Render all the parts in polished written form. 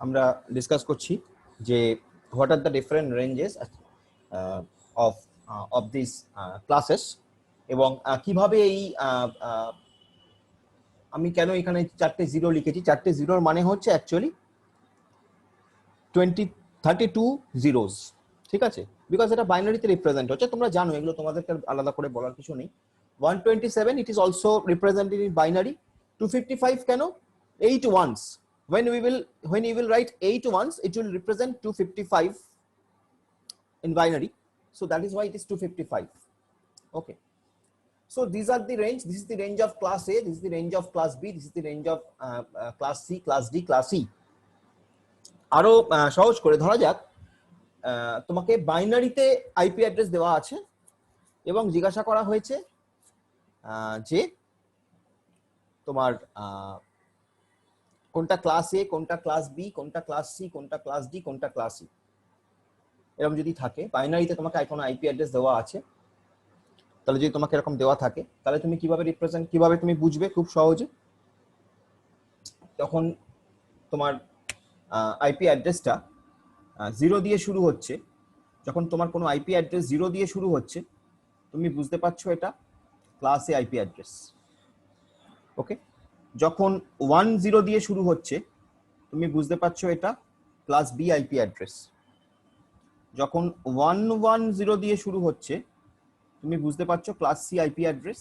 আমরা ডিসকাস করছি যে what are the different ranges of this classes এবং কিভাবে এই আমি কেন এখানে চারটে জিরো লিখেছি, চারটে জিরোর মানে হচ্ছে অ্যাকচুয়ালি 32 জিরোস, ঠিক আছে, বিকজ এটা বাইনারিতে রিপ্রেজেন্ট হচ্ছে। তোমরা জানো এগুলো, তোমাদেরকে আলাদা করে বলার কিছু নেই। 127 it is also represented in binary. 255 কেন? 8 ones. When you will write 8 ones, it will represent 255 in binary. So that is why it is 255. Okay. So these are the range. This is the range of class A. This is the range of class B. This is the range of class C, class D, class E. আরো সহজ করে ধরা যাক, তোমাকে বাইনারিতে IP address দেওয়া আছে এবং জিজ্ঞাসা করা হয়েছে যে তোমার কোনটা ক্লাস এ, কোনটা ক্লাস বি, কোনটা ক্লাস সি, কোনটা ক্লাস ডি, কোনটা ক্লাস ই। এরকম যদি থাকে বাইনারিতে তোমাকে কোনো আইপি অ্যাড্রেস দেওয়া আছে, তাহলে যদি তোমাকে এরকম দেওয়া থাকে তাহলে তুমি কিভাবে তুমি বুঝবে খুব সহজে। তখন তোমার আইপি অ্যাড্রেসটা 0 দিয়ে শুরু হচ্ছে, যখন তোমার কোনো আইপি অ্যাড্রেস 0 দিয়ে শুরু হচ্ছে তুমি বুঝতে পারছো এটা ক্লাস এ আইপি অ্যাড্রেস। ওকে, যখন 10 দিয়ে শুরু হচ্ছে তুমি বুঝতে পারছো এটা ক্লাস বি আইপি অ্যাড্রেস। যখন 110 দিয়ে শুরু হচ্ছে তুমি বুঝতে পারছো class C IP address.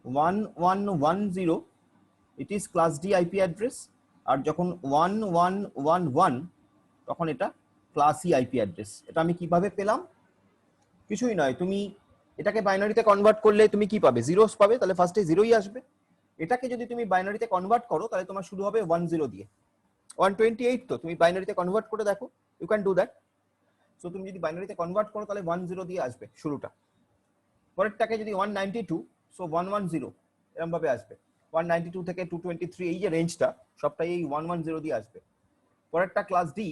1110 it is class D IP address. আর যখন 1111 তখন এটা ক্লাস ই আইপি অ্যাড্রেস। এটা আমি কিভাবে পেলাম? কিছুই নয়, তুমি এটাকে বাইনারিতে কনভার্ট করলে তুমি কি পাবে? জিরোস পাবে, তাহলে ফার্স্টে জিরোই আসবে। এটাকে যদি তুমি বাইনারিতে কনভার্ট করো তাহলে তোমার শুরু হবে 10 দিয়ে। 128 তো তুমি বাইনারিতে কনভার্ট করে দেখো, you can do that. So তুমি যদি বাইনারিতে কনভার্ট করো তাহলে 10 দিয়ে আসবে শুরুটা। পরেরটাকে যদি 192, সো 110 এরকম ভাবে আসবে। 192 থেকে 223 এই যে রেঞ্জটা সবটাই এই 110 দিয়ে আসবে। পরেরটা ক্লাস ডি,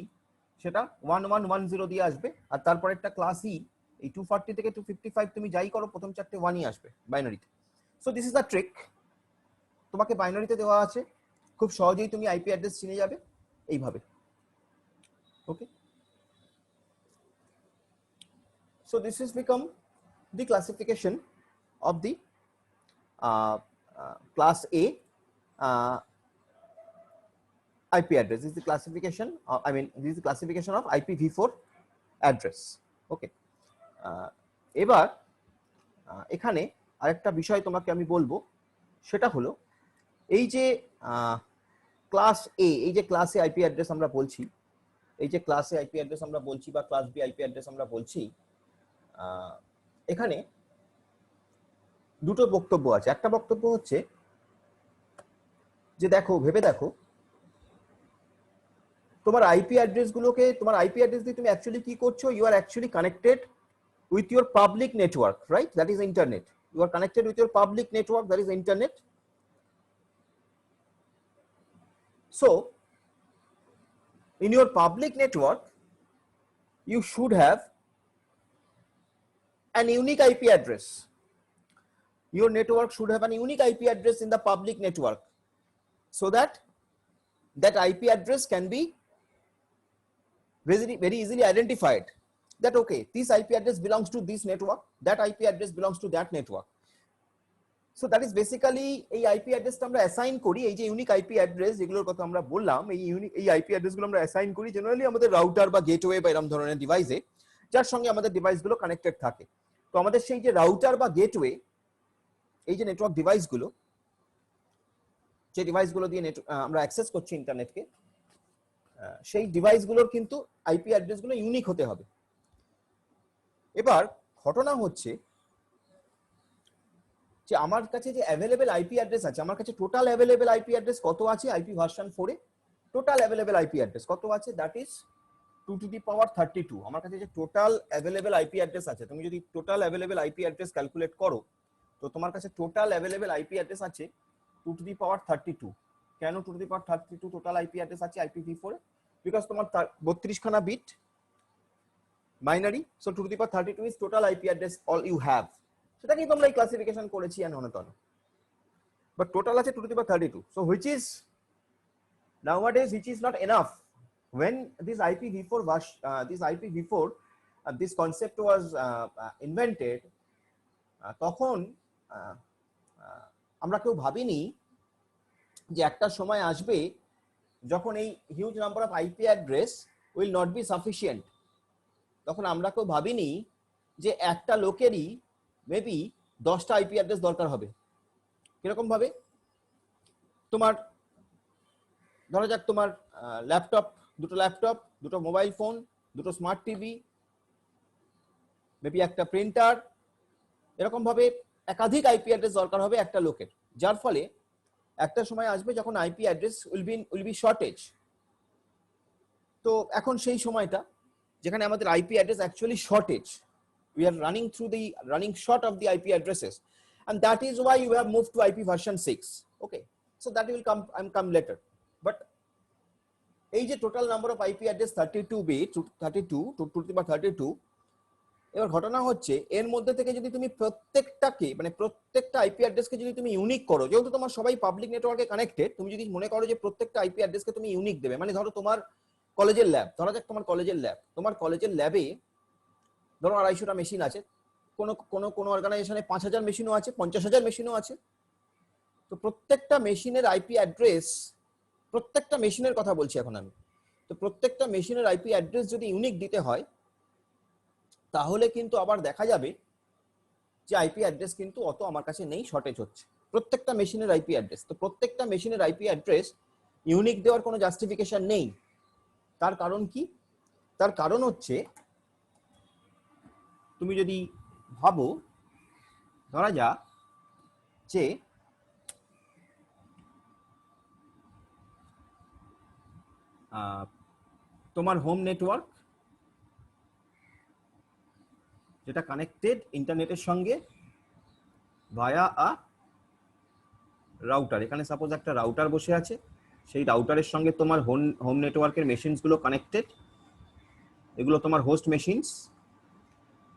সেটা 1110 দিয়ে আসবে। আর তারপরেরটা ক্লাস ই, এই 240 থেকে 255 তুমি যাই করো প্রথম চারটে 1ই আসবে বাইনারিতে। So this is a trick. তোমাকে বাইনারিতে দেওয়া আছে, খুব সহজেই তুমি আইপি অ্যাড্রেস চিনে যাবে এইভাবে। ওকে, so this has become the classification of the class A IP address. This is the classification of, this is the classification of IPv4 address. Okay, এবার এখানে আরেকটা বিষয় তোমাকে আমি বলবো, সেটা হলো এই যে ক্লাস এ, এই যে ক্লাস এ আইপি অ্যাড্রেস আমরা বলছি, এই যে ক্লাস এ আইপি অ্যাড্রেস আমরা বলছি বা ক্লাস বি আইপি অ্যাড্রেস আমরা বলছি, এখানে দুটো বক্তব্য আছে। একটা বক্তব্য হচ্ছে যে দেখো, ভেবে দেখো তোমার আইপি অ্যাড্রেস গুলোকে, তোমার আইপি অ্যাড্রেস দিয়ে তুমি অ্যাকচুয়ালি কি করছো? You are actually connected with your public network, right? That is internet. You are connected with your public network, that is internet. So in your public network you should have an unique IP address. Your network should have an unique IP address in the public network, so that that IP address can be very easily identified, that okay, this IP address belongs to this network, that IP address belongs to that network. So that is basically এই IP অ্যাড্রেসটা আমরা assign করি, এই যে unique IP address যেগুলোর কথা আমরা বললাম, এই আইপি অ্যাড্রেসগুলো আমরা অ্যাসাইন করি জেনারেলি আমাদের রাউটার বা গেটওয়ে বা এরকম ধরনের ডিভাইসে, যার সঙ্গে আমাদের ডিভাইসগুলো কানেক্টেড থাকে। তো আমাদের সেই যে রাউটার বা গেটওয়ে, এই যে নেটওয়ার্ক ডিভাইসগুলো, যে ডিভাইসগুলো দিয়ে আমরা অ্যাক্সেস করছি ইন্টারনেটকে, সেই ডিভাইসগুলোর কিন্তু আইপি অ্যাড্রেসগুলো ইউনিক হতে হবে। এবার ঘটনা হচ্ছে যে আমার কাছে যে অ্যাভেলেবেল আইপি অ্যাড্রেস আছে, আমার কাছে টোটাল অ্যাভেলেবেল আইপি অ্যাড্রেস কত আছে? আইপি ভার্সন 4 এ টোটাল অ্যাভেলেবেল আইপি অ্যাড্রেস কত আছে? That is 2^32। আমার কাছে যে টোটাল অ্যাভেলেবেল আইপি অ্যাড্রেস আছে, তুমি যদি total available IP address calculate করো তো তোমার কাছে টোটাল অ্যাভেলেবেল আইপি অ্যাড্রেস আছে 2^32। কেন 2^32 টোটাল আইপি অ্যাড্রেস আছে IPv4 এ? বিকজ তোমার 32 খানা bit binary, so 2^32 is total IP address all you have. সেটাকেই তোমরা এই ক্লাসিফিকেশন করেছি এনহনতন, বাট টোটাল আছে 2^32। So which is nowadays which is not enough when this IPv4 was this concept was invented, তখন আমরা কেউ ভাবিনি যে একটা সময় আসবে যখন এই huge number of IP address will not be sufficient. তখন আমরা কেউ ভাবিনি যে একটা লোকেরই মেবি 10টা আইপি অ্যাড্রেস দরকার হবে। কিরকম ভাবে? তোমার ধরা যাক তোমার দুটো ল্যাপটপ, দুটো মোবাইল ফোন, দুটো স্মার্ট টিভি, মেবি একটা প্রিন্টার, এরকম ভাবে একাধিক আইপি অ্যাড্রেস দরকার হবে একটা লোকের, যার ফলে একটা সময় আসবে যখন IP address will be shortage. তো এখন সেই সময়টা যেখানে আমাদের IP address actually shortage, we are running short of the IP addresses, and that is why you have moved to IP version 6. Okay, so that will come later. But এই যে total number of IP address 32 bit, 32 to the power 32, এবার ঘটনা হচ্ছে এর মধ্যে থেকে যদি তুমি প্রত্যেকটাকে মানে প্রত্যেকটা আইপি অ্যাড্রেসকে যদি তুমি ইউনিক করো, যেহেতু তোমার সবাই পাবলিক নেটওয়ার্কে কানেক্টেড, তুমি যদি মনে করো যে প্রত্যেকটা আইপি অ্যাড্রেসকে তুমি ইউনিক দেবে, মানে ধরো তোমার কলেজের ল্যাব, ধরা যাক তোমার কলেজের ল্যাবে ধরো 250টা মেশিন আছে, কোনো অর্গানাইজেশনে 5000 মেশিনও আছে, 50000 মেশিনও আছে। তো প্রত্যেকটা মেশিনের আইপি অ্যাড্রেস, প্রত্যেকটা মেশিনের কথা বলছি এখন আমি, তো প্রত্যেকটা মেশিনের আইপি অ্যাড্রেস যদি ইউনিক দিতে হয়, তাহলে কিন্তু আবার দেখা যাবে যে আইপি অ্যাড্রেস কিন্তু অত আমার কাছে নেই, শর্টেজ হচ্ছে প্রত্যেকটা মেশিনের আইপি অ্যাড্রেস। তো প্রত্যেকটা মেশিনের আইপি অ্যাড্রেস ইউনিক দেওয়ার কোনো জাস্টিফিকেশন নেই। তার কারণ কি? তার কারণ হচ্ছে তুমি যদি ভাবো, ধরা যাক যে তোমার হোম নেটওয়ার্ক যেটা কানেক্টেড ইন্টারনেটের সঙ্গে ভায়া আ রাউটার, এখানে সাপোজ একটা রাউটার বসে আছে, সেই রাউটারের সঙ্গে তোমার হোম নেটওয়ার্কের মেশিনস গুলো কানেক্টেড, এগুলো তোমার হোস্ট মেশিনস,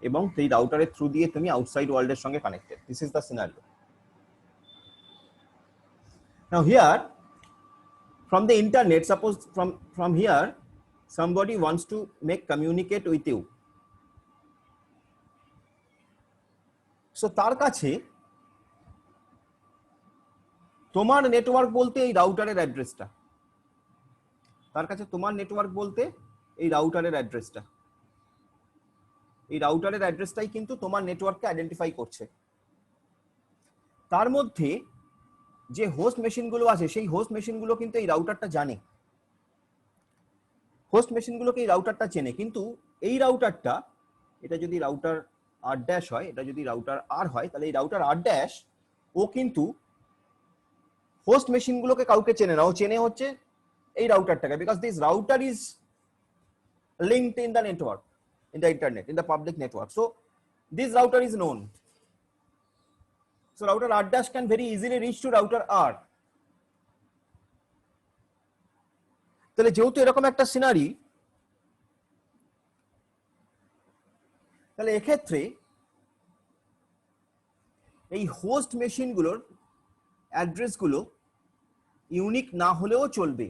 এবং সেই রাউটারের থ্রু দিয়ে তুমি আউটসাইড ওয়ার্ল্ডের সঙ্গে connected. This is the scenario. Now here from the internet, suppose from here somebody wants to make communicate with you, so তার কাছে তোমার নেটওয়ার্ক বলতে এই রাউটারের অ্যাড্রেসটা, তার কাছে তোমার নেটওয়ার্ক বলতে এই রাউটারের অ্যাড্রেসটা, এই রাউটারের অ্যাড্রেসটাই কিন্তু তোমার নেটওয়ার্ককে আইডেন্টিফাই করছে। তার মধ্যে যে হোস্ট মেশিনগুলো আছে, সেই হোস্ট মেশিনগুলো কিন্তু এই রাউটারটা জানে, হোস্ট মেশিনগুলোকে এই রাউটারটা চেনে। কিন্তু এই রাউটারটা, এটা যদি রাউটার R' হয়, এটা যদি রাউটার R হয়, তাহলে এই রাউটার R' ও কিন্তু হোস্ট মেশিনগুলোকে কাউকে চেনে না, ও চেনে হচ্ছে এই রাউটারটাকে, because this router is linked in the network, in the internet, in the public network. So this router is known. So router R' can very easily reach to router R. তাহলে যেহেতু এরকম একটা সিনারি, তাহলে এক্ষেত্রে এই host মেশিনগুলোর অ্যাড্রেসগুলো unique না হলেও চলবে।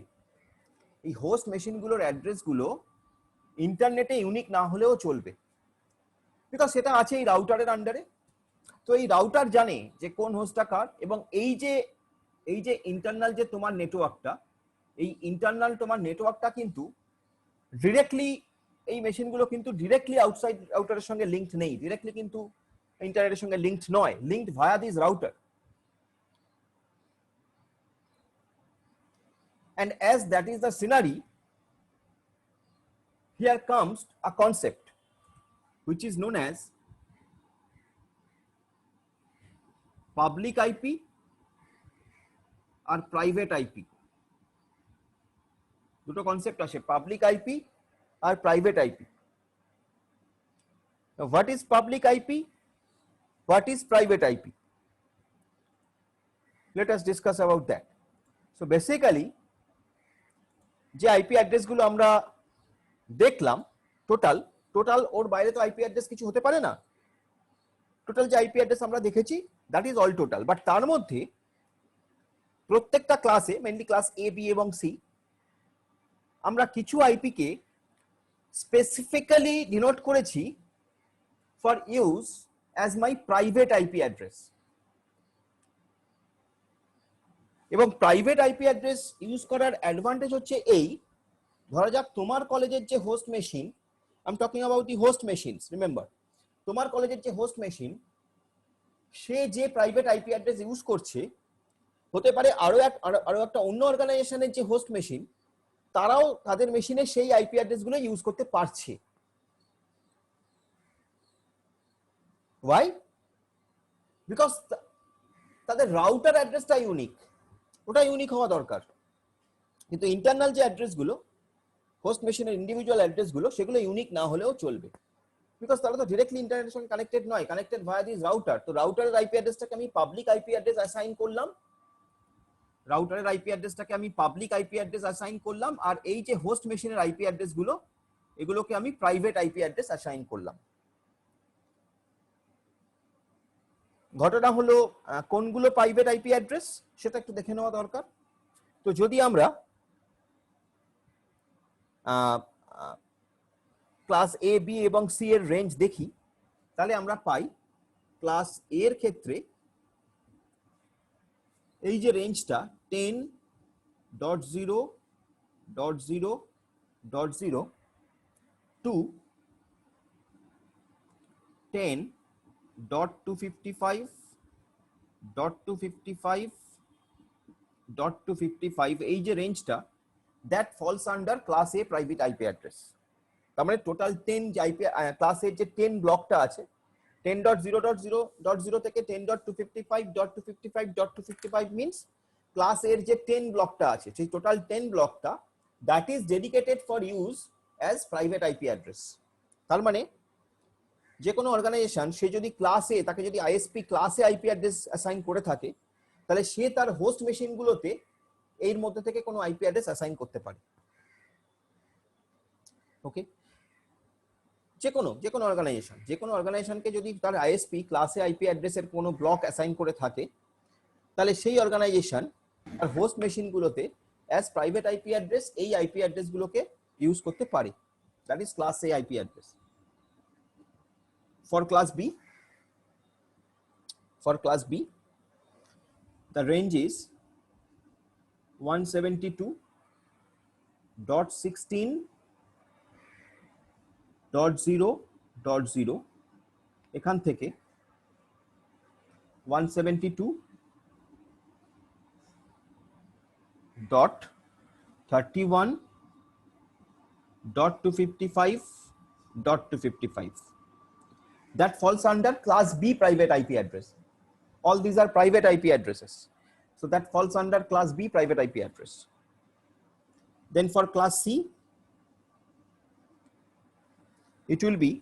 এই হোস্ট মেশিনগুলোর অ্যাড্রেসগুলো ইন্টারনেটে ইউনিক না হলেও চলবে, বিকজ সেটা আছে এই রাউটারের আন্ডারে। তো এই রাউটার জানে যে কোন হোস্টটা কার, এবং এই যে ইন্টারনাল যে তোমার নেটওয়ার্কটা, এই ইন্টারনাল তোমার নেটওয়ার্কটা কিন্তু ডিরেক্টলি, এই মেশিনগুলো কিন্তু ডিরেক্টলি আউটসাইড রাউটারের সঙ্গে লিঙ্কড নেই, ডিরেক্টলি কিন্তু ইন্টারনেটের সঙ্গে লিঙ্কড নয়, linked via this router. And as that is the scenario, here comes a concept which is known as public IP or private IP. দুটো কনসেপ্ট আছে, পাবলিক আইপি আর private IP. What is public IP, what is private IP? Let us discuss about that. So basically যে IP অ্যাড্রেসগুলো আমরা দেখলাম, total ওর বাইরে তো IP address কিছু হতে পারে না। টোটাল যে আইপি অ্যাড্রেস আমরা দেখেছি, that is all total. But তার মধ্যে প্রত্যেকটা ক্লাসে, মেইনলি ক্লাস A, B এবং C, আমরা কিছু আইপি কে স্পেসিফিক্যালি ডিনোট করেছি for use as my private IP address. এবং প্রাইভেট আইপি অ্যাড্রেস ইউজ করার অ্যাডভান্টেজ হচ্ছে এই, ধরা যাক তোমার কলেজের যে host machine, I am talking about the host machines, remember তোমার কলেজের যে হোস্ট মেশিন সে যে প্রাইভেট আইপি অ্যাড্রেস ইউজ করছে, হতে পারে আরো একটা অন্য অর্গানাইজেশনের যে হোস্ট মেশিন তারাও তাদের মেশিনে সেই আইপি অ্যাড্রেস গুলো ইউজ করতে পারছে। ওয়াই? বিকজ তাদের রাউটার অ্যাড্রেসটা ইউনিক, ওটা ইউনিক হওয়া দরকার। কিন্তু ইন্টারনাল যে অ্যাড্রেস গুলো, হোস্ট মেশিনের ইন্ডিভিজুয়াল অ্যাড্রেস গুলো, সেগুলো ইউনিক না হলেও চলবে, বিকজ তারা তো ডিরেক্টলি ইন্টারনেটের সঙ্গে কানেক্টেড নয়, কানেক্টেড ভায়া দিস রাউটার। তো রাউটারের আইপি অ্যাড্রেসটাকে আমি পাবলিক আইপি অ্যাড্রেস অ্যাসাইন করলাম, রাউটারের আইপি অ্যাড্রেসটাকে আমি পাবলিক আইপি অ্যাড্রেস অ্যাসাইন করলাম, আর এই যে হোস্ট মেশিনের আইপি অ্যাড্রেস গুলো, এগুলোকে আমি প্রাইভেট আইপি অ্যাড্রেস অ্যাসাইন করলাম। ঘটনা হলো কোনগুলো প্রাইভেট আইপি অ্যাড্রেস সেটা একটু দেখে নেওয়া দরকার। তো যদি আমরা ক্লাস এ, বি এবং সি এর রেঞ্জ দেখি, তাহলে আমরা পাই ক্লাস এ এর ক্ষেত্রে এই যে রেঞ্জটা 10.0.0.0 টু 10.255.255.255 এই যে রেঞ্জটা, that falls under class A private IP address. তার মানে টোটাল 10 যে আইপি ক্লাস এর যে 10 ব্লকটা আছে, 10.0.0.0 থেকে 10.255.255.255 মিনস ক্লাস এর যে 10 ব্লকটা আছে, সেই টোটাল 10 ব্লকটা that is dedicated for use as private IP address. তার মানে যে কোনো অর্গানাইজেশন সে যদি ক্লাসে, তাকে যদি আইএসপি ক্লাসে আইপি অ্যাড্রেস অ্যাসাইন করে থাকে, তাহলে সে তার হোস্ট মেশিনগুলোতে এর মধ্যে থেকে কোনো আইপি অ্যাড্রেস অ্যাসাইন করতে পারে। ওকে, যে কোনো অর্গানাইজেশনকে যদি তার আইএসপি ক্লাসে আইপি অ্যাড্রেসের কোনো ব্লক অ্যাসাইন করে থাকে, তাহলে সেই অর্গানাইজেশন তার হোস্ট মেশিনগুলোতে অ্যাজ প্রাইভেট আইপি অ্যাড্রেস এই আইপি অ্যাড্রেসগুলোকে ইউজ করতে পারে। That is class A IP address. For class B, the range is 172.16.0.0 এখান থেকে 172.31.255.255. That falls under class B private IP address. All these are private IP addresses. So that falls under class B private IP address. Then for class C, it will be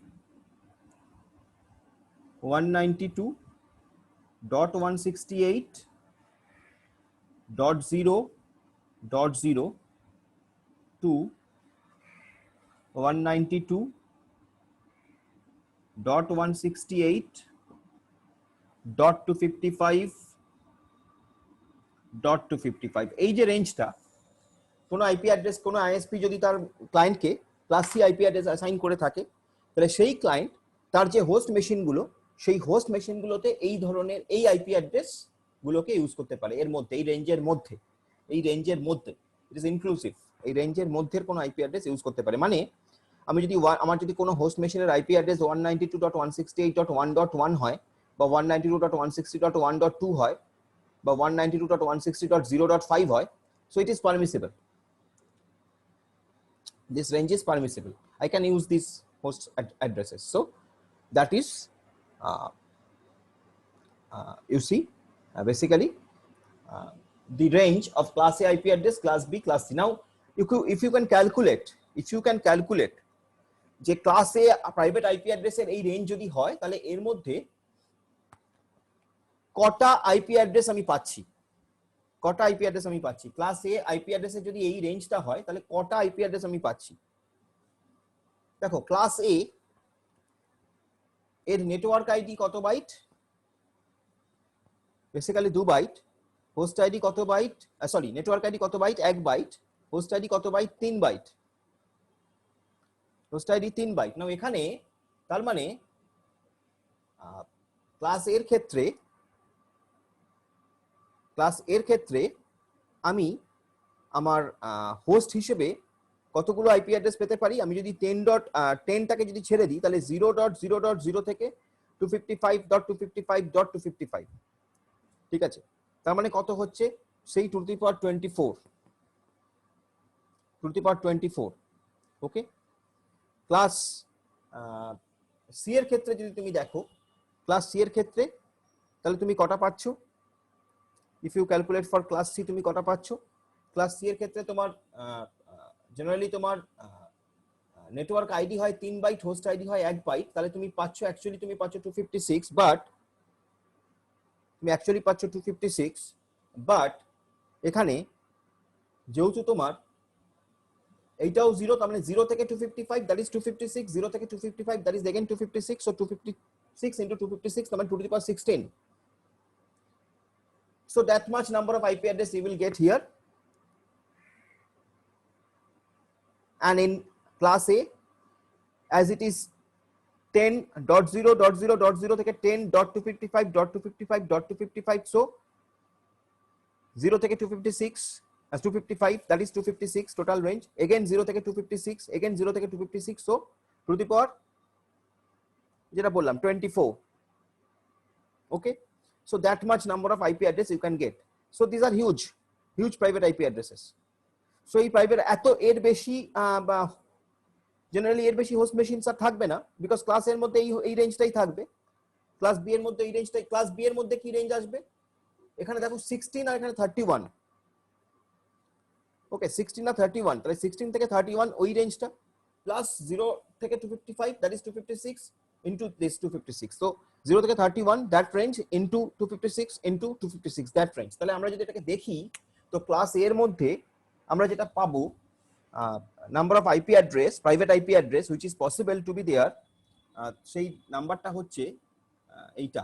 192.168.0.0 to 192.168.255.255 এই যে রেঞ্জটা, কোনো IP address, কোনো ISP যদি তার ক্লায়েন্টকে class C IP address assign করে থাকে, তাহলে সেই ক্লায়েন্ট তার যে হোস্ট মেশিনগুলো, সেই হোস্ট মেশিনগুলোতে এই ধরনের এই আইপি অ্যাড্রেস গুলোকে ইউজ করতে পারে। এর মধ্যে, এই রেঞ্জের মধ্যে, ইট ইজ ইনক্লুসিভ, এই রেঞ্জের মধ্যে কোনো আইপি অ্যাড্রেস ইউজ করতে পারে। মানে আমি যদি আমার যদি কোনো হোস্ট মেশিনের আইপি অ্যাড্রেস 192.168.1.1 হয়, বা 192.160.1.2 হয়, বা 192.160.0.5 হয়, so it is permissible. This range is permissible. I can use these host addresses. So that is you see basically the range of class A IP address, class B, class C. Now if you can calculate যে class A private IP অ্যাড্রেসের এই range যদি হয়, তাহলে এর মধ্যে কটা IP address আমি পাচ্ছি, ক্লাস এ আইপি অ্যাড্রেসের যদি এই রেঞ্জটা হয়, তাহলে কটা আইপি অ্যাড্রেস আমি পাচ্ছি। দেখো, ক্লাস এ এর নেটওয়ার্ক আইডি কত byte? Basically 2 byte. Host ID কত বাইট? সরি, নেটওয়ার্ক আইডি কত বাইট? 1 বাইট। হোস্ট আইডি কত byte? 3 byte. Host ID 3 byte. Now এখানে তার মানে ক্লাস এর ক্ষেত্রে আমি আমার হোস্ট হিসেবে কতগুলো আইপি অ্যাড্রেস পেতে পারি? আমি যদি 10টাকে যদি ছেড়ে দিই তাহলে 0.0.0 থেকে 255.255.255, ঠিক আছে? তার মানে কত হচ্ছে? সেই to the power 24, okay. Class C এর ক্ষেত্রে যদি তুমি দেখো, ক্লাস সি এর ক্ষেত্রে তাহলে তুমি কটা পাচ্ছ? If you calculate for class C, তুমি কটা পাচ্ছ? ক্লাস সি এর ক্ষেত্রে তোমার জেনারেলি তোমার নেটওয়ার্ক আইডি হয় 3 বাইট, হোস্ট আইডি হয় 1 বাইট, তাহলে তুমি পাচ্ছ অ্যাকচুয়ালি তুমি পাচ্ছ 256, বাট তুমি অ্যাকচুয়ালি পাচ্ছ 256, বাট এখানে যেহেতু তোমার এইটাও 0, তার মানে 0 থেকে 255 দ্যাট ইজ 256, 0 থেকে 255 that is again 256, so 256 into 256 তার মানে 2 to the power 16. So that much number of IP address you will get here. And in class A, as it is 10.0.0.0 থেকে 10.255.255.255, so 0 থেকে 256 as 255, that is 256 total range, again 0 থেকে 256, again 0 থেকে 256, so to the power যেটা বললাম 24, okay. So that much number of IP address you can get. So these are huge private IP addresses. So এই private এত এর বেশি বা generally এর বেশি হোস্ট মেশিনস আর থাকবে না, বিকজ ক্লাস এর মধ্যে এই রেঞ্জটাই থাকবে। ক্লাস বি এর মধ্যে এই রেঞ্জটাই, ক্লাস বি এর মধ্যে কি রেঞ্জ আসবে? এখানে দেখো 16 আর এখানে 31, ওকে 16 আর 31, তাহলে 16 থেকে 31 ওই রেঞ্জটা, প্লাস 0 থেকে 255 that is 256 into this 256, so 0 থেকে 31 that range into 256 into 256 that range. তাহলে আমরা যদি এটাকে দেখি তো ক্লাস এ এর মধ্যে আমরা যেটা পাবো number of IP address, private IP address which is possible to be there, সেই নাম্বারটা হচ্ছে এইটা।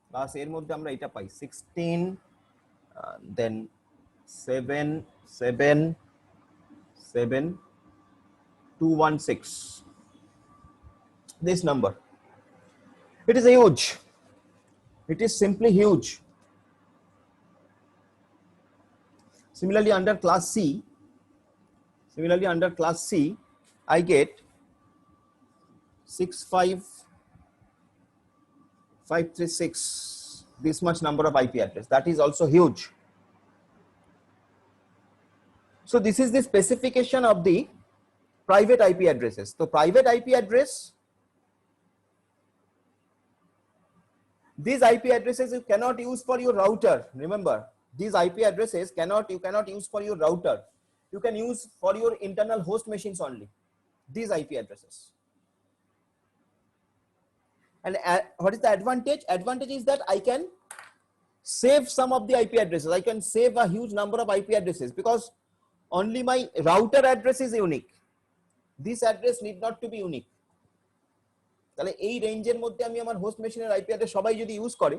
ক্লাস এর মধ্যে আমরা এটা পাই 16 দেন 7777216, this number. It is huge, it is simply huge. Similarly under class C I get 65536, this much number of IP address, that is also huge. So this is the specification of the private IP addresses. So private IP address, these IP addresses you cannot use for your router. Remember, these IP addresses you cannot use for your router. You can use for your internal host machines only, these IP addresses. And what is the advantage? Advantage is that I can save some of the IP addresses. I can save a huge number of IP addresses because only my router address is unique. This address need not to be unique. তাহলে এই রেঞ্জের মধ্যে আমি আমার host মেশিনের IP address সবাই যদি use করে,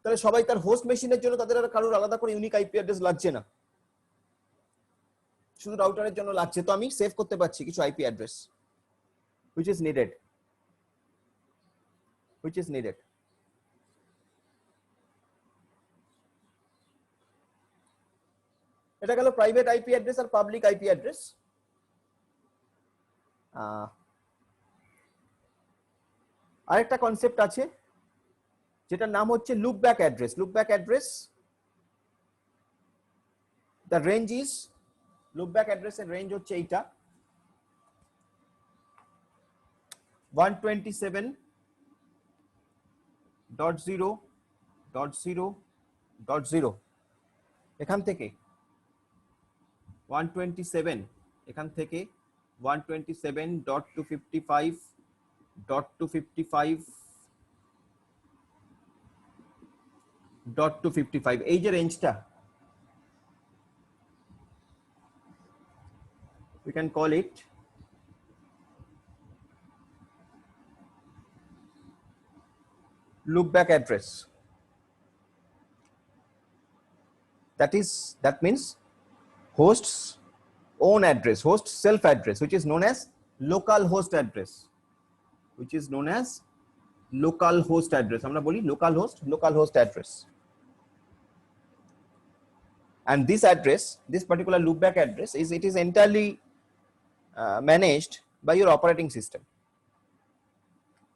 তাহলে সবাই তার হোস্ট মেশিনের জন্য তাদের আর কারোর আলাদা করে ইউনিক আইপি অ্যাড্রেস লাগছে না, শুধু রাউটারের জন্য লাগছে। তো আমি সেভ করতে পারছি কিছু IP address which is needed. এটা গেল প্রাইভেট আইপি অ্যাড্রেস আর পাবলিক আইপি অ্যাড্রেস। আরেকটা কনসেপ্ট আছে যেটার নাম হচ্ছে loopback address. Loopback address, the range is, loopback অ্যাড্রেসের রেঞ্জ হচ্ছে এইটা 127.0.0.0, এখান থেকে 127, এখান থেকে 127.255.255, এই যে রেঞ্জটা, we can call it loop back address. That means host's own address, host self address, which is known as local host address, which is known as local host address. আমরা বলি local host address. And this address, this particular loopback address, it is entirely managed by your operating system.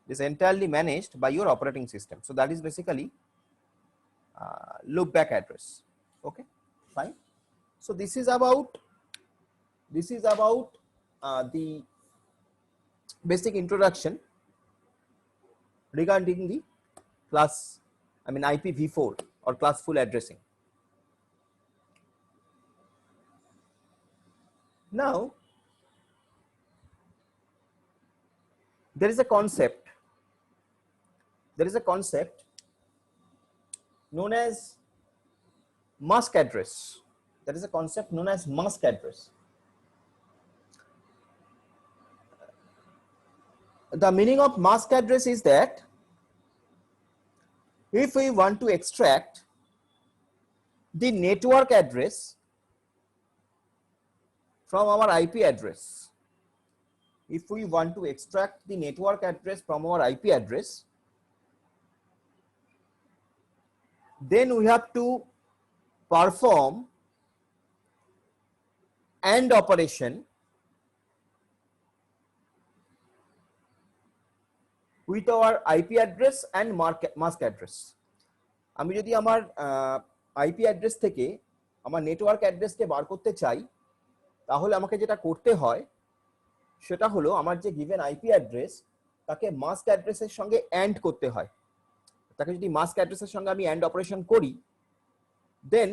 It is entirely managed by your operating system. So that is basically loopback address. Okay, fine. So this is about the basic introduction regarding the class, IPv4 or classful addressing. Now there is a concept known as mask address. There is a concept known as mask address. The meaning of mask address is that if we want to extract the network address from our IP address, if we want to extract the network address from our IP address, then we have to perform AND operation with our IP address and mask address. আমি যদি আমার IP address থেকে আমার network অ্যাড্রেসকে বার করতে চাই, তাহলে আমাকে যেটা করতে হয় সেটা হলো আমার যে গিভেন IP অ্যাড্রেস তাকে মাস্ক অ্যাড্রেসের সঙ্গে অ্যান্ড করতে হয়। তাকে যদি মাস্ক অ্যাড্রেসের সঙ্গে আমি অ্যান্ড অপারেশন করি, then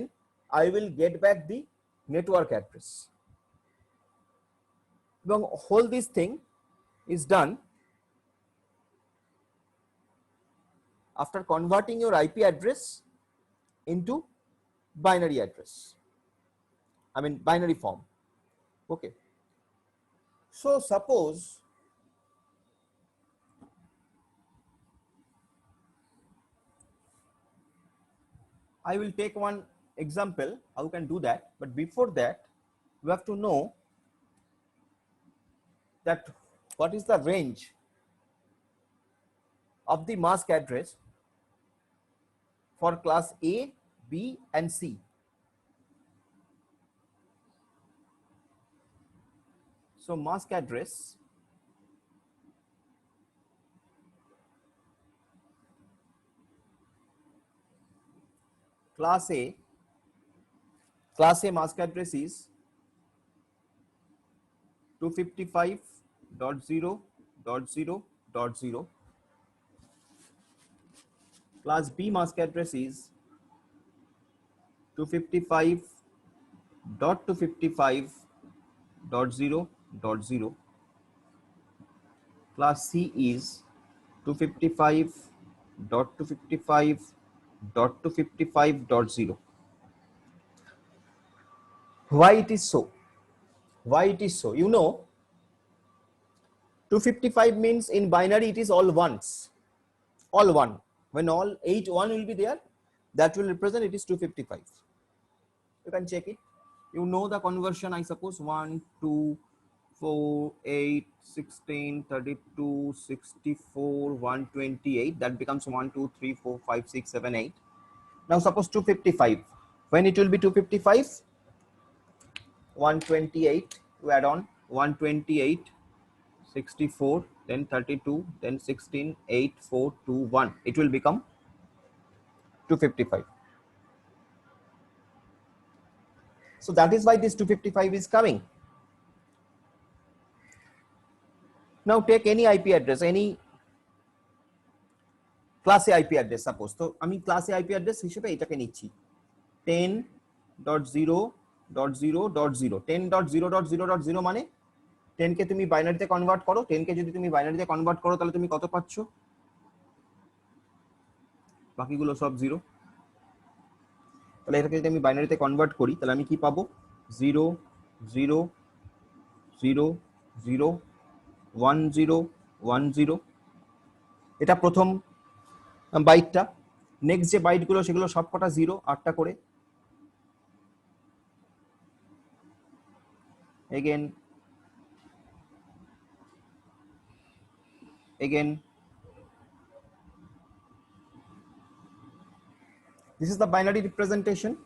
I will get back the network address. এবং whole this thing is done after converting your IP address into binary address, binary form. Okay, so suppose I will take one example how you can do that, but before that we have to know that what is the range of the mask address for class A, B and C. So mask address class A mask address is 255.0.0.0. Class B mask address is 255.255.0.0. Class C is 255.255.255.0. Why it is so? Why it is so? You know, 255 means in binary it is all ones, all one. When all 8 1 will be there, that will represent it is 255. You can check it. You know the conversion, I suppose 1, 2, 4, 8, 16, 32, 64, 128. That becomes 1, 2, 3, 4, 5, 6, 7, 8. Now suppose 255. When it will be 255? 128. You add on 128, 64, then 32, then 16, 8, 4, 2, 1. It will become 255. So that is why this 255 is coming. Now take any IP address, any class A IP address suppose. So আমি class A IP address হিসেবে এটাকে নিচ্ছি 10.0.0.0. 10.0.0.0 মানে 10 কে তুমি বাইনারিতে convert করো। 10 কে যদি তুমি বাইনারিতে কনভার্ট করো তাহলে তুমি কত পাচ্ছ? বাকিগুলো সব 0। তাহলে এটাকে যদি আমি বাইনারিতে কনভার্ট করি তাহলে আমি কি পাবো? 0 0 0 0 1 0 1 0। এটা প্রথম বাইটটা। নেক্সট যে বাইটগুলো সেগুলো সবকটা 0, 8টা করে। again, again. This is the binary representation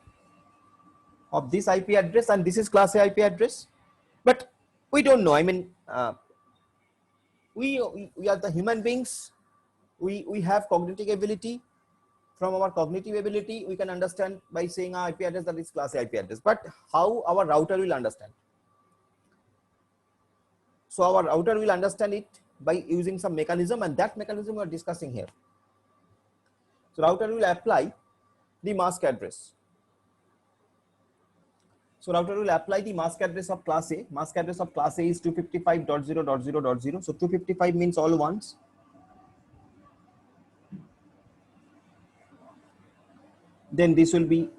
of this IP address, and this is class A IP address. But we don't know. I mean, we are the human beings. We have cognitive ability. From our cognitive ability, we can understand by saying IP address, that is class A IP address. But how our router will understand? So our router will understand it by using some mechanism, and that mechanism we are discussing here. So router will apply the mask address. So router will apply the mask address of class A. Mask address of class A is 255.0.0.0. So 255 means all ones. Then this will be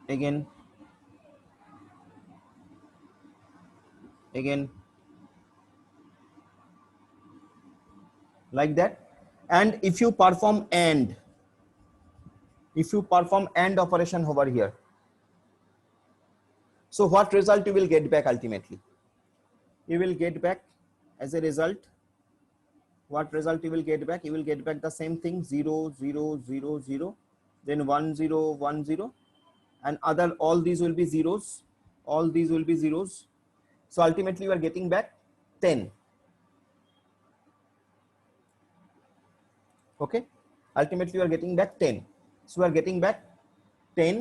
again, like that. And if you perform AND, operation over here, so what result you will get back ultimately? You will get back as a result, what result you will get back? You will get back the same thing, 0, 0, 0, 0, then 1, 0, 1, 0, and other, all these will be zeros, all these will be zeros. So ultimately you are getting back 10. Okay, ultimately you are getting back 10. So we are getting back 10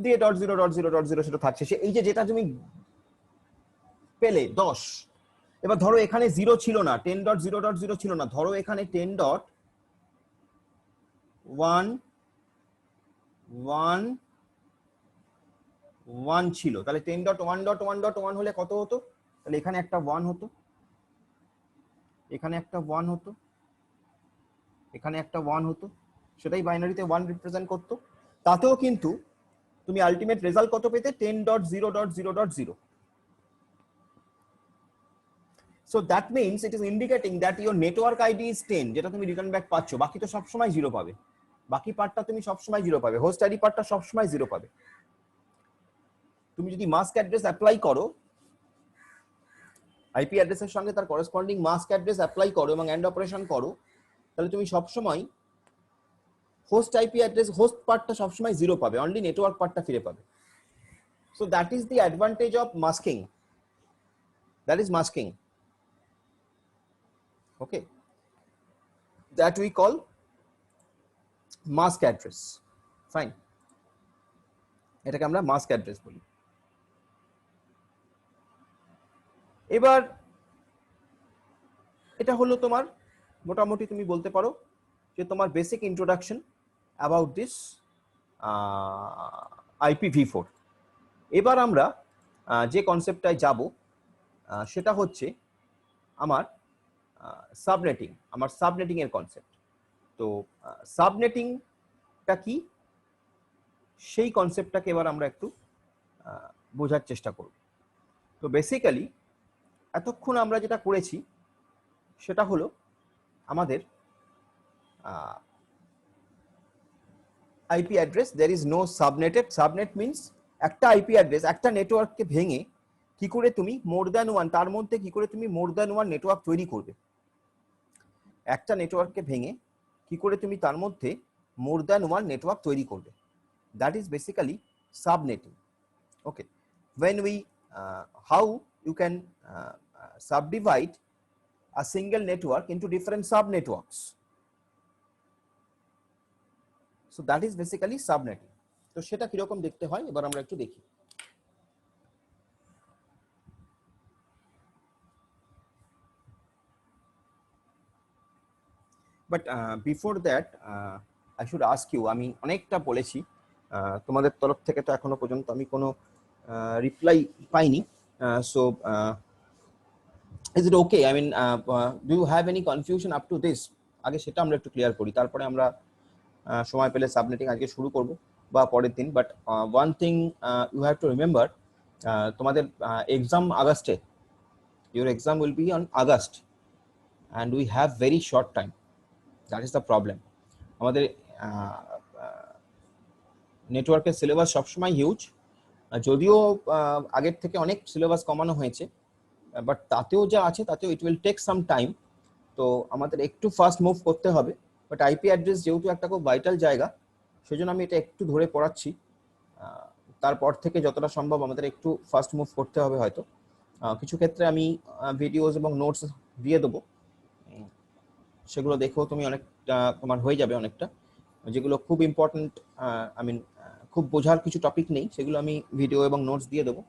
দিয়ে .0.0.0 সেটা থাকছে। সে এই যে যেটা তুমি পেলে 10, এবার ধরো এখানে 0 ছিল না, 10.0.0 ছিল না, ধরো এখানে 10.1.1 ছিল, তাহলে 10.1.1.1 হলে কত হতো? তাহলে এখানে একটা 1 হতো, এখানে একটা 1 হতো, এখানে একটা 1 হতো, সেটাই বাইনারিতে 1 রিপ্রেজেন্ট করতো। তাতেও কিন্তু তুমি আলটিমেট রেজাল্ট কত পেতে? 10.0.0.0. So that means it is indicating that your network ID is 10, যেটা তুমি রিটার্ন ব্যাক পাচ্ছ, বাকি তো সব সময় 0 পাবে, বাকি পার্টটা তুমি সব সময় 0 পাবে, হোস্ট আইডি পার্টটা সব সময় 0 পাবে। তুমি যদি মাস্ক অ্যাড্রেস অ্যাপ্লাই করো, আইপি অ্যাড্রেসের সঙ্গে তার করেসপন্ডিং মাস্ক অ্যাড্রেস অ্যাপ্লাই করো এবং এন্ড অপারেশন করো, তাহলে তুমি সব সময় হোস্ট আইপি অ্যাড্রেস, হোস্ট পার্টটা সব সময় 0 পাবে, অনলি নেটওয়ার্ক পার্টটা ফিরে পাবে। So that is the advantage of masking. That is masking. Okay, that we call mask address. Fine, এটাকে আমরা মাস্ক অ্যাড্রেস বলি। এবার এটা হলো তোমার মোটামুটি তুমি বলতে পারো যে তোমার basic introduction about this IPv4। এবার আমরা যে কনসেপ্টটায় যাব সেটা হচ্ছে আমার সাবনেটিং, আমার সাবনেটিং এর কনসেপ্ট। তো সাবনেটিংটা কি, সেই কনসেপ্টটাকে এবার আমরা একটু বোঝার চেষ্টা করব। তো বেসিক্যালি এতক্ষণ আমরা যেটা করেছি সেটা হলো আমাদের IP address, there is no subnetted. Subnet means একটা আইপি অ্যাড্রেস, একটা নেটওয়ার্ককে ভেঙে কি করে তুমি মোর দ্যান ওয়ান, তার মধ্যে কি করে তুমি মোর দ্যান ওয়ান নেটওয়ার্ক তৈরি করবে, একটা নেটওয়ার্ককে ভেঙে কি করে তুমি তার মধ্যে মোর দ্যান ওয়ান নেটওয়ার্ক তৈরি করবে, that is basically subnetting. Okay, when we how you can subdivide a single network into different sub networks, so that is basically subnetting. তো সেটা কিরকম দেখতে হয় এবার আমরা একটু দেখি। But before that I should ask you, আমি অনেকটা বলেছি, তোমাদের তরফ থেকে তো এখনো পর্যন্ত আমি কোনো রিপ্লাই পাইনি, so is it okay, I mean do you have any confusion up to this? আগে সেটা আমরা একটু ক্লিয়ার করি, তারপরে আমরা সময় পেলে সাবনেটিং আজকে শুরু করব বা পরের দিন। But one thing you have to remember, তোমাদের এক্সাম আগস্টে, your exam will be on August and we have very short time, that is the problem. আমাদের নেটওয়ার্কের সিলেবাস সবসময় হিউজ, যদিও আগের থেকে অনেক সিলেবাস কমানো হয়েছে, বাট তাতেও যা আছে তাতেও it will take some time. তো আমাদের একটু ফাস্ট মুভ করতে হবে, বাট আইপি অ্যাড্রেস যেহেতু একটা খুব ভাইটাল জায়গা, সেজন্য আমি এটা একটু ধরে পড়াচ্ছি। তারপর থেকে যতটা সম্ভব আমাদের একটু ফাস্ট মুভ করতে হবে হয়তো। কিছু ক্ষেত্রে আমি ভিডিওস এবং নোটস দিয়ে দেবো, সেগুলো দেখেও তুমি অনেকটা তোমার হয়ে যাবে অনেকটা। যেগুলো খুব ইম্পর্টেন্ট, আই মিন খুব বোঝার কিছু টপিক নেই, সেগুলো আমি ভিডিও এবং নোটস দিয়ে দেবো।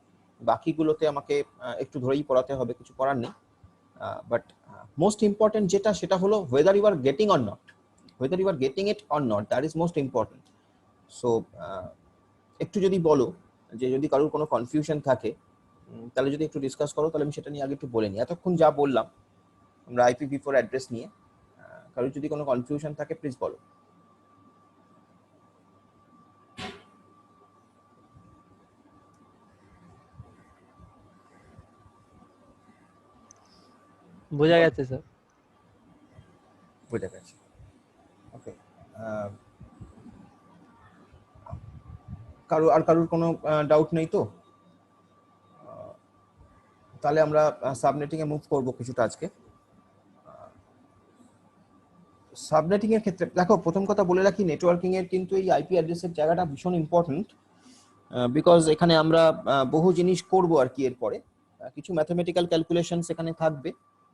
বাকিগুলোতে আমাকে একটু ধরেই পড়াতে হবে, কিছু করার নেই। বাট মোস্ট ইম্পর্টেন্ট যেটা, সেটা হলো whether you are getting or not, whether you are getting it or not, that is most important. So একটু যদি বলো যে যদি কারোর কোনো কনফিউশন থাকে, তাহলে যদি একটু ডিসকাস করো, তাহলে আমি সেটা নিয়ে আগে একটু বলে নিই। এতক্ষণ যা বললাম আমরা IPv4 অ্যাড্রেস নিয়ে, কারোর যদি কোনো কনফিউশন থাকে প্লিজ বলো। বোঝা গেছে স্যার। বোঝা গেছে, ওকে। কারোর কোনো ডাউট নেই তো? তাহলে আমরা সাবনেটিং এ মুভ করব কিছুটা আজকে। সাবনেটিং এর ক্ষেত্রে দেখো, প্রথম কথা বলে রাখি, নেটওয়ার্কিং এর কিন্তু এই আইপি অ্যাড্রেসের জায়গাটা ভীষণ ইম্পর্টেন্ট, বিকজ এখানে আমরা বহু জিনিস করব আর কি। এরপরে কিছু ম্যাথমেটিক্যাল ক্যালকুলেশনস এখানে থাকবে।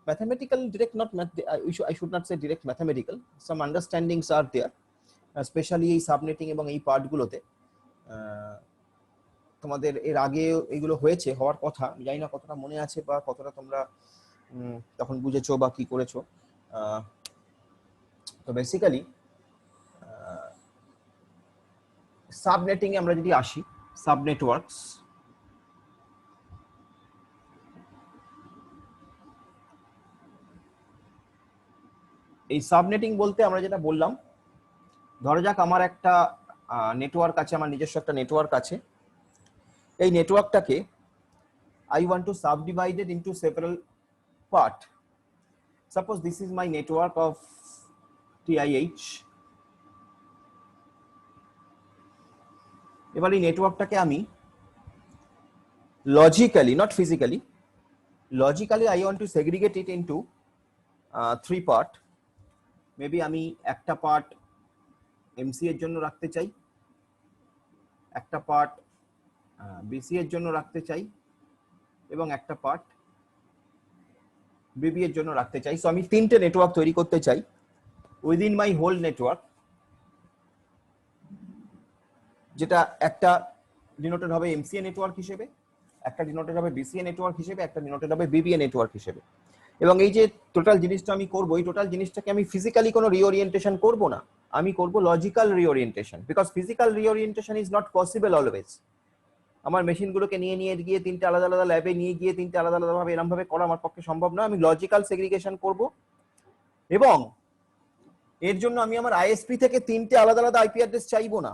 Mathematical direct not, I should not say direct mathematical, some understandings are there, specially এই সাবনেটিং এবং এই পার্টগুলোতে। তোমাদের এর আগে এগুলো হয়েছে, হওয়ার কথা, জানি না কতটা মনে আছে বা কতটা তোমরা তখন বুঝেছো বা কি করেছো। তো বেসিক্যালি সাবনেটিং এ আমরা যদি আসি, সাব নেটওয়ার্কস, এই সাবনেটিং বলতে আমরা যেটা বললাম, ধরা যাক আমার একটা নেটওয়ার্ক আছে, আমার নিজস্ব একটা নেটওয়ার্ক আছে। এই নেটওয়ার্কটাকে I want to subdivide it into several part. Suppose this is my network of TIH. এবার এই নেটওয়ার্কটাকে আমি logically, not physically, logically I want to segregate it into 3 part. Maybe আমি একটা পার্ট এমসি এর জন্য রাখতে চাই, একটা পার্ট বিসি এর জন্য রাখতে চাই, এবং একটা পার্ট বিবি এর জন্য রাখতে চাই। সো আমি 3টে নেটওয়ার্ক তৈরি করতে চাই উইদিন মাই হোল নেটওয়ার্ক, যেটা একটা ডিনোটেড হবে এমসিএ নেটওয়ার্ক হিসেবে, একটা ডিনোটেড হবে বিসিএ নেটওয়ার্ক হিসেবে, একটা ডিনোটেড হবে বিবিএ নেটওয়ার্ক হিসেবে। এবং এই যে টোটাল জিনিসটা আমি করব, এই টোটাল জিনিসটাকে আমি ফিজিক্যালি কোনো রিওরিয়েন্টেশন করব না, আমি করব logical reorientation, because physical reorientation is not possible always. আমার মেশিনগুলোকে নিয়ে গিয়ে 3টে আলাদা আলাদা ল্যাবে নিয়ে গিয়ে 3টে আলাদা আলাদা ভাবে এরকম ভাবে করা আমার পক্ষে সম্ভব নয়। আমি লজিক্যাল সেগ্রিগেশন করব, এবং এর জন্য আমি আমার আইএসপি থেকে 3টে আলাদা আলাদা আইপি অ্যাড্রেস চাইবো না,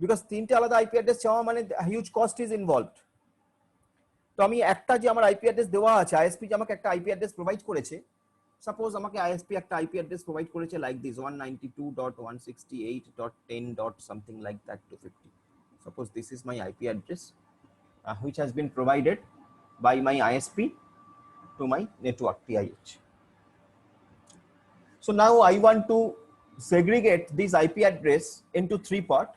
বিকজ 3টে আলাদা আইপি অ্যাড্রেস চাওয়া মানে হিউজ কস্ট ইজ ইনভলভড। তো আমি একটা যে আমার আইপি অ্যাড্রেস দেওয়া আছে, আইএসপি যে আমাকে একটা আইপি অ্যাড্রেস প্রোভাইড করেছে, সাপোজ আমাকে আইএসপি একটা আইপি অ্যাড্রেস প্রোভাইড করেছে like this 192.168.10. Like that, 250. Suppose this is my IP address which has been provided by my ISP to my network TIH. So now I want to segregate this IP address into 3 parts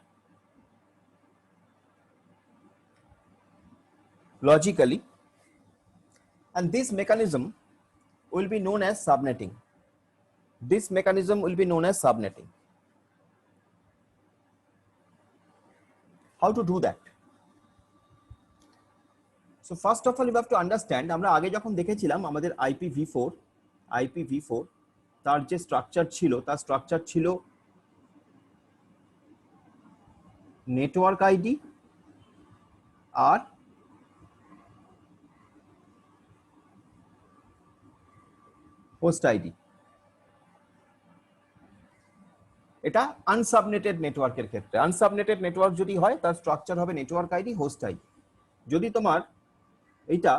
logically, and this mechanism will be known as subnetting. This mechanism will be known as subnetting. How to do that? So first of all you have to understand, আমরা আগে যখন দেখেছিলাম আমাদের IPv4 তার যে structure ছিল, তার structure ছিল নেটওয়ার্ক আইডি আর হোস্ট আইডি। এটা আনসাবনেটেড নেটওয়ার্কের ক্ষেত্রে, আনসাবনেটেড নেটওয়ার্ক যদি হয় তার স্ট্রাকচার হবে নেটওয়ার্ক আইডি, হোস্ট আইডি। যদি তোমার এইটা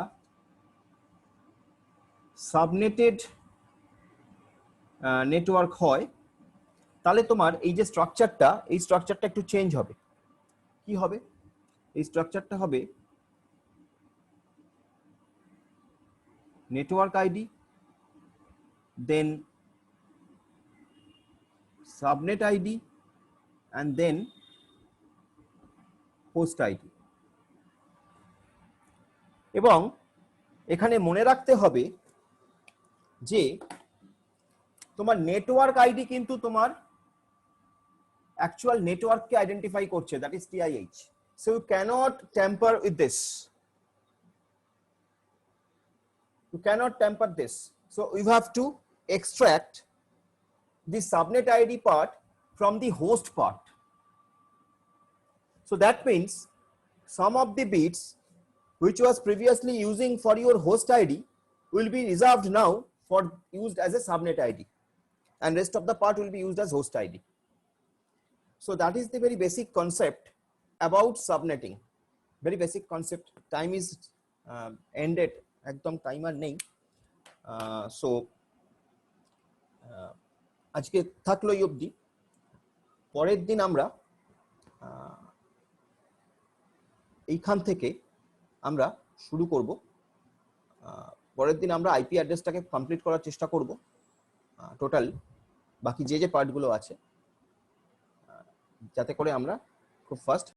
সাবনেটেড নেটওয়ার্ক হয়, তাহলে তোমার এই যে স্ট্রাকচারটা, এই স্ট্রাকচারটা একটু চেঞ্জ হবে। কি হবে? এই স্ট্রাকচারটা হবে network ID, then subnet ID, and then host ID. এবং এখানে মনে রাখতে হবে যে তোমার নেটওয়ার্ক আইডি কিন্তু তোমার অ্যাকচুয়াল নেটওয়ার্ককে আইডেন্টিফাই করছে, that is TIH. So you cannot tamper with this. You cannot tamper this. So you have to extract the subnet ID part from the host part. So that means some of the bits which was previously using for your host ID will be reserved now for used as a subnet ID, and rest of the part will be used as host ID. So that is the very basic concept about subnetting. Very basic concept. Time is ended. একদম timer নেই। So আজকে থাকলো এই অবধি। পরের দিন আমরা এইখান থেকে আমরা শুরু করব। পরের দিন আমরা আইপি অ্যাড্রেসটাকে কমপ্লিট করার চেষ্টা করব টোটাল, বাকি যে যে পার্টগুলো আছে, যাতে করে আমরা খুব ফাস্ট